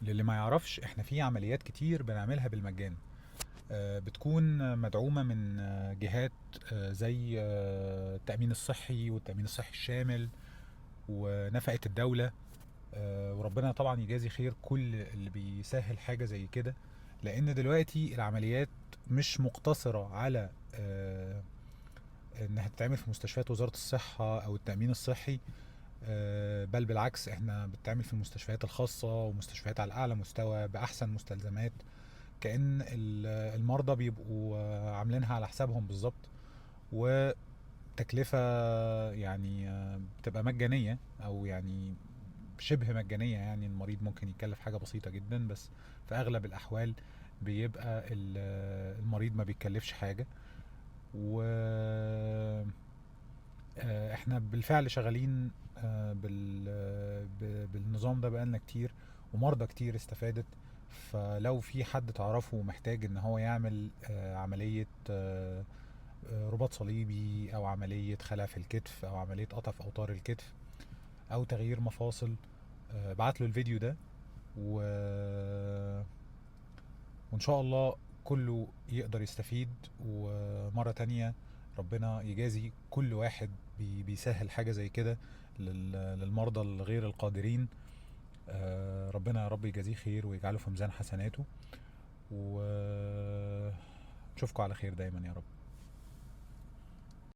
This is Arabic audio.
للي ما يعرفش، احنا في عمليات كتير بنعملها بالمجان. بتكون مدعومة من جهات زي التأمين الصحي والتأمين الصحي الشامل ونفقة الدولة. وربنا طبعا يجازي خير كل اللي بيسهل حاجة زي كده، لأن دلوقتي العمليات مش مقتصرة على إنها تتعمل في مستشفيات وزارة الصحة أو التأمين الصحي. بل بالعكس، احنا بتتعمل في المستشفيات الخاصة ومستشفيات على أعلى مستوى بأحسن مستلزمات، كأن المرضى بيبقوا عاملينها على حسابهم بالظبط. وتكلفة يعني بتبقى مجانية، أو يعني شبه مجانية. يعني المريض ممكن يتكلف حاجة بسيطة جدا، بس في أغلب الأحوال بيبقى المريض ما بيتكلفش حاجة. و احنا بالفعل شغالين بالنظام ده بقالنا كتير، ومرضى كتير استفادت. فلو في حد تعرفه محتاج ان هو يعمل عملية رباط صليبي او عملية خلع في الكتف او عملية قطع في اوتار الكتف او تغيير مفاصل، بعت له الفيديو ده و... وان شاء الله كله يقدر يستفيد. ومرة تانية ربنا يجازي كل واحد بيسهل حاجة زي كده للمرضى الغير القادرين. ربنا يا رب يجازيه خير ويجعله في ميزان حسناته، ونشوفكم على خير دايما يا رب.